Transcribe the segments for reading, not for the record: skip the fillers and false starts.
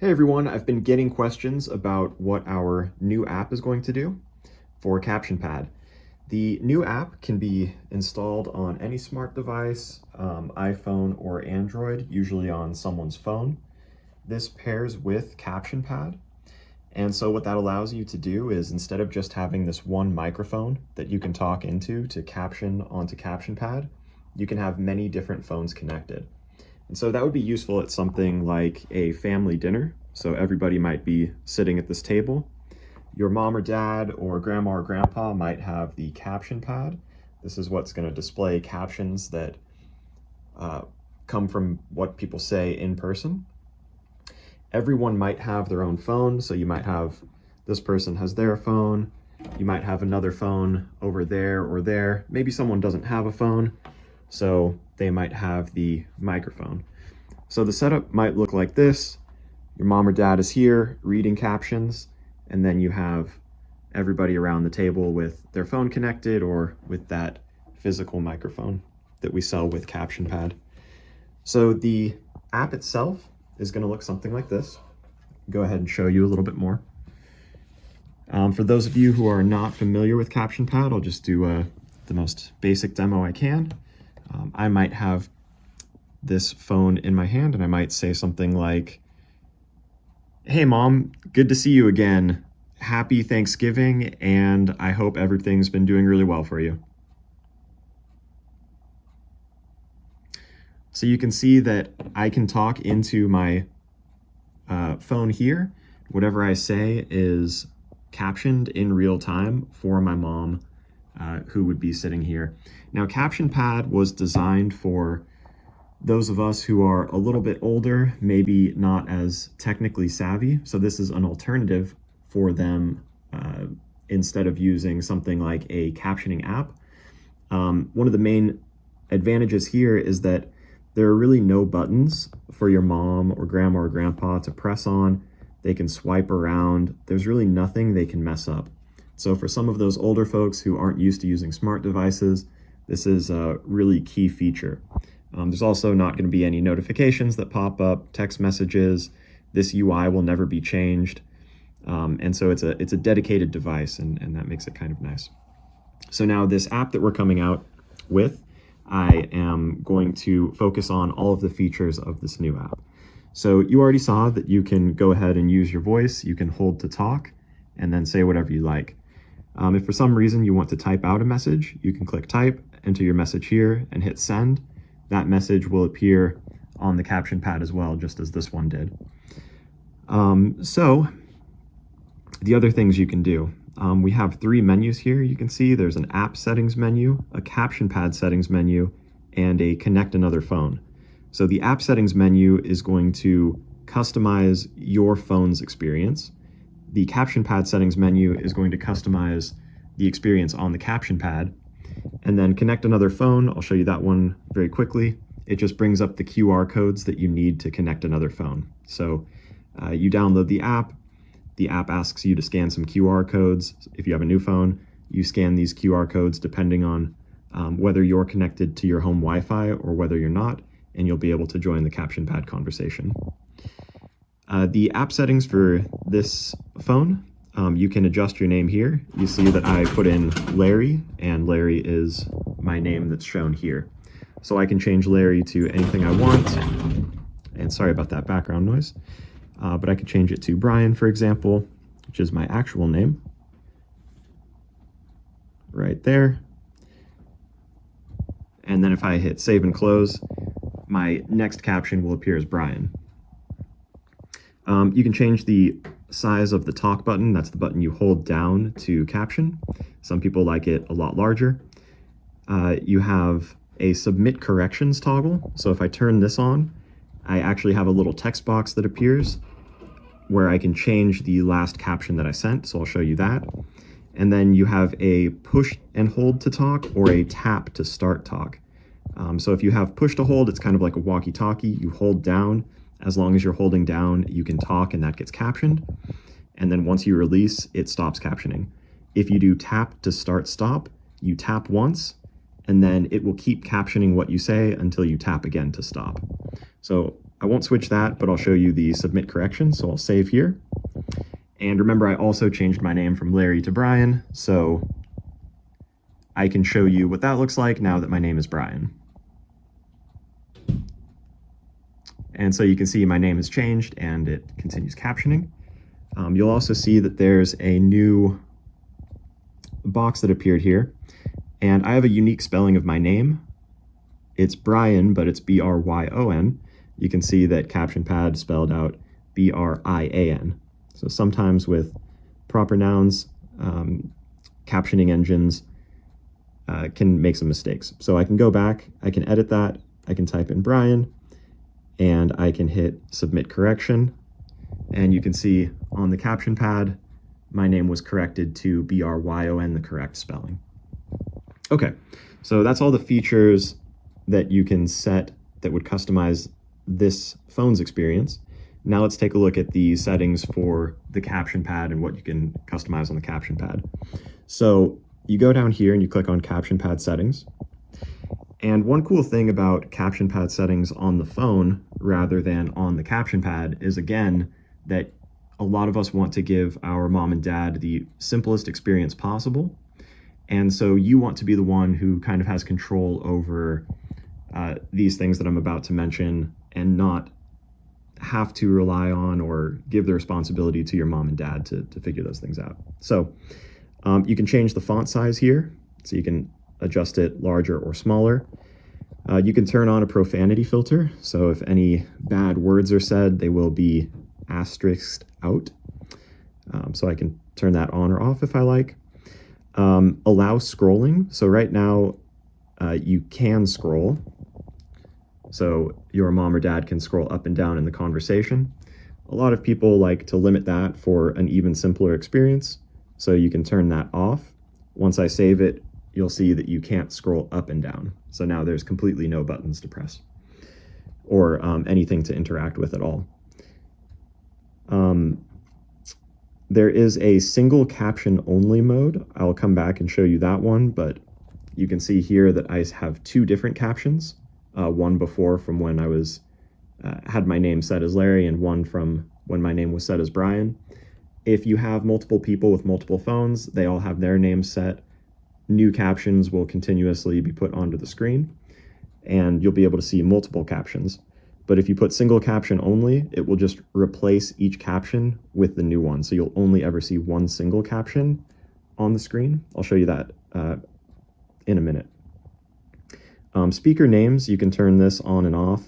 Hey everyone, I've been getting questions about what our new app is going to do for CaptionPad. The new app can be installed on any smart device, iPhone or Android, usually on someone's phone. This pairs with CaptionPad, and so what that allows you to do is instead of just having this one microphone that you can talk into to caption onto CaptionPad, you can have many different phones connected. And so that would be useful at something like a family dinner. So everybody might be sitting at this table. Your mom or dad or grandma or grandpa might have the caption pad. This is what's going to display captions that come from what people say in person. Everyone might have their own phone. So you might have this person has their phone. You might have another phone over there or there. Maybe someone doesn't have a phone, so they might have the microphone. So the setup might look like this. Your mom or dad is here reading captions, and then you have everybody around the table with their phone connected or with that physical microphone that we sell with CaptionPad. So the app itself is going to look something like this. Go ahead and show you a little bit more. For those of you who are not familiar with CaptionPad, I'll just do the most basic demo I can. I might have this phone in my hand and I might say something like, "Hey mom, good to see you again. Happy Thanksgiving, and I hope everything's been doing really well for you." So you can see that I can talk into my phone here. Whatever I say is captioned in real time for my mom, who would be sitting here. Now, CaptionPad was designed for those of us who are a little bit older, maybe not as technically savvy. So this is an alternative for them instead of using something like a captioning app. One of the main advantages here is that there are really no buttons for your mom or grandma or grandpa to press on. They can swipe around. There's really nothing they can mess up. So for some of those older folks who aren't used to using smart devices, this is a really key feature. There's also not going to be any notifications that pop up, text messages. This UI will never be changed. And so it's a dedicated device, and that makes it kind of nice. So now this app that we're coming out with, I am going to focus on all of the features of this new app. So you already saw that you can go ahead and use your voice. You can hold to talk and then say whatever you like. If for some reason you want to type out a message, you can click type, enter your message here, and hit send. That message will appear on the caption pad as well, just as this one did. So the other things you can do, we have 3 menus here. You can see there's an app settings menu, a caption pad settings menu, and a connect another phone. So the app settings menu is going to customize your phone's experience. The caption pad settings menu is going to customize the experience on the caption pad. And then connect another phone, I'll show you that one very quickly. It just brings up the QR codes that you need to connect another phone. So you download the app asks you to scan some QR codes. If you have a new phone, you scan these QR codes depending on whether you're connected to your home Wi-Fi or whether you're not, and you'll be able to join the CaptionPad conversation. The app settings for this phone, you can adjust your name here. You see that I put in Larry, and Larry is my name that's shown here. So I can change Larry to anything I want. And sorry about that background noise. But I could change it to Brian, for example, which is my actual name. Right there. And then if I hit save and close, my next caption will appear as Brian. You can change the size of the talk button. That's the button you hold down to caption. Some people like it a lot larger. You have a submit corrections toggle. So if I turn this on, I actually have a little text box that appears where I can change the last caption that I sent. So I'll show you that. And then you have a push and hold to talk or a tap to start talk. So if you have push to hold, it's kind of like a walkie-talkie. You hold down. As long as you're holding down, you can talk and that gets captioned. And then once you release, it stops captioning. If you do tap to start stop, you tap once, and then it will keep captioning what you say until you tap again to stop. So I won't switch that, but I'll show you the submit correction. So I'll save here. And remember, I also changed my name from Larry to Brian, so I can show you what that looks like now that my name is Brian. And so you can see my name has changed and it continues captioning. You'll also see that there's a new box that appeared here, and I have a unique spelling of my name. It's Brian, but it's B-R-Y-O-N. You can see that CaptionPad spelled out B-R-I-A-N. So sometimes with proper nouns, captioning engines can make some mistakes. So I can go back, I can edit that, I can type in Brian, and I can hit submit correction. And you can see on the CaptionPad, my name was corrected to B-R-Y-O-N, the correct spelling. Okay, so that's all the features that you can set that would customize this phone's experience. Now let's take a look at the settings for the CaptionPad and what you can customize on the CaptionPad. So you go down here and you click on CaptionPad settings. And one cool thing about CaptionPad settings on the phone rather than on the CaptionPad is, again, that a lot of us want to give our mom and dad the simplest experience possible. And so you want to be the one who kind of has control over these things that I'm about to mention and not have to rely on or give the responsibility to your mom and dad to figure those things out. So you can change the font size here, so you can adjust it larger or smaller. You can turn on a profanity filter, so if any bad words are said, they will be asterisked out. So I can turn that on or off if I like. Allow scrolling. So right now you can scroll. So your mom or dad can scroll up and down in the conversation. A lot of people like to limit that for an even simpler experience. So you can turn that off. Once I save it, you'll see that you can't scroll up and down. So now there's completely no buttons to press or anything to interact with at all. There is a single caption only mode. I'll come back and show you that one, but you can see here that I have two different captions. One before from when I was had my name set as Larry, and one from when my name was set as Brian. If you have multiple people with multiple phones, they all have their names set. New captions will continuously be put onto the screen, and you'll be able to see multiple captions. But if you put single caption only, it will just replace each caption with the new one. So you'll only ever see one single caption on the screen. I'll show you that in a minute. Speaker names, you can turn this on and off.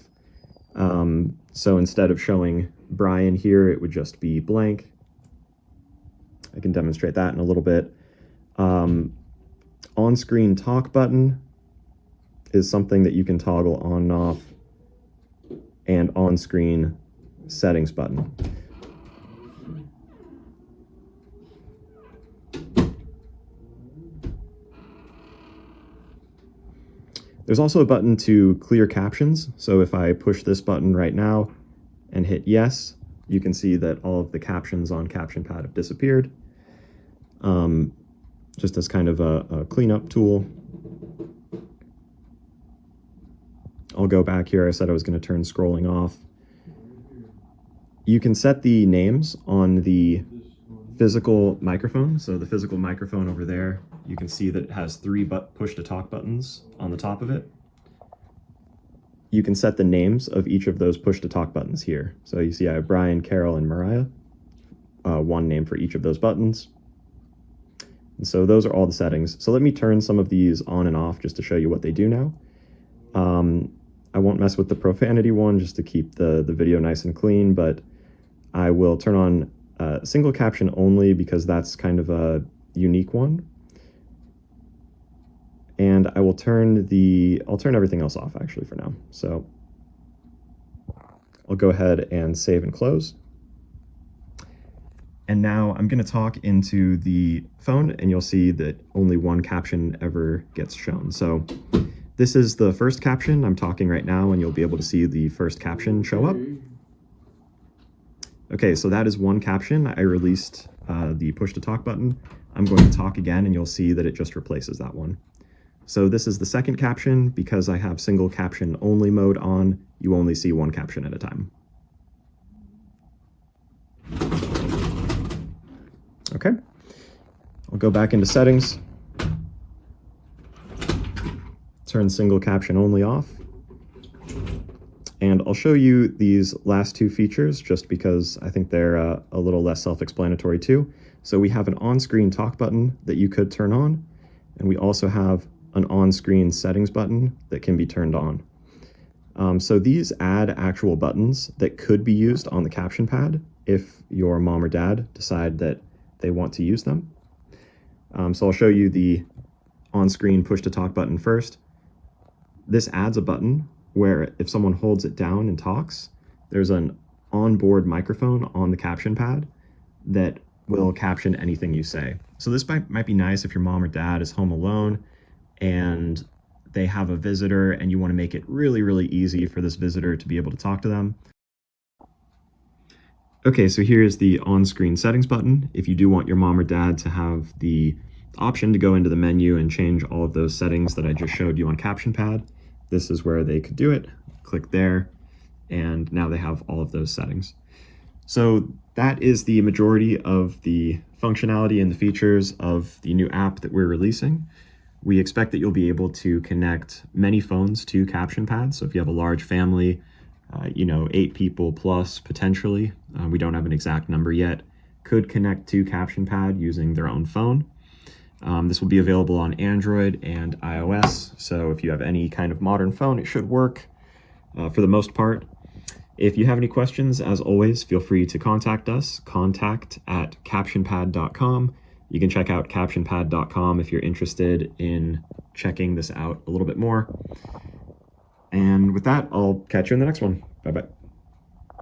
So instead of showing Brian here, it would just be blank. I can demonstrate that in a little bit. On-screen talk button is something that you can toggle on and off, and on-screen settings button. There's also a button to clear captions. So if I push this button right now and hit yes, you can see that all of the captions on CaptionPad have disappeared. Just as kind of a cleanup tool. I'll go back here. I said I was going to turn scrolling off. You can set the names on the physical microphone. So the physical microphone over there, you can see that it has 3 push-to-talk buttons on the top of it. You can set the names of each of those push-to-talk buttons here. So you see I have Brian, Carol, and Mariah. One name for each of those buttons. And so those are all the settings. So let me turn some of these on and off just to show you what they do now. I won't mess with the profanity one just to keep the video nice and clean, but I will turn on single caption only because that's kind of a unique one. And I will turn I'll turn everything else off actually for now. So I'll go ahead and save and close. And now I'm going to talk into the phone and you'll see that only one caption ever gets shown. So this is the first caption. I'm talking right now and you'll be able to see the first caption show up. Okay, so that is one caption. I released the push to talk button. I'm going to talk again and you'll see that it just replaces that one. So this is the second caption. Because I have single caption only mode on, you only see one caption at a time. Okay, I'll go back into settings, turn single caption only off, and I'll show you these last two features just because I think they're a little less self-explanatory too. So we have an on-screen talk button that you could turn on, and we also have an on-screen settings button that can be turned on. So these add actual buttons that could be used on the caption pad if your mom or dad decide that they want to use them. So I'll show you the on-screen push-to-talk button first. This adds a button where if someone holds it down and talks, there's an onboard microphone on the caption pad that will caption anything you say. So this might be nice if your mom or dad is home alone and they have a visitor and you want to make it really, really easy for this visitor to be able to talk to them. Okay, so here's the on-screen settings button. If you do want your mom or dad to have the option to go into the menu and change all of those settings that I just showed you on CaptionPad, this is where they could do it. Click there, and now they have all of those settings. So that is the majority of the functionality and the features of the new app that we're releasing. We expect that you'll be able to connect many phones to CaptionPad. So if you have a large family, 8 people plus potentially, we don't have an exact number yet, could connect to CaptionPad using their own phone. This will be available on Android and iOS, so if you have any kind of modern phone, it should work for the most part. If you have any questions, as always, feel free to contact us, contact@captionpad.com. You can check out captionpad.com if you're interested in checking this out a little bit more. And with that, I'll catch you in the next one. Bye-bye.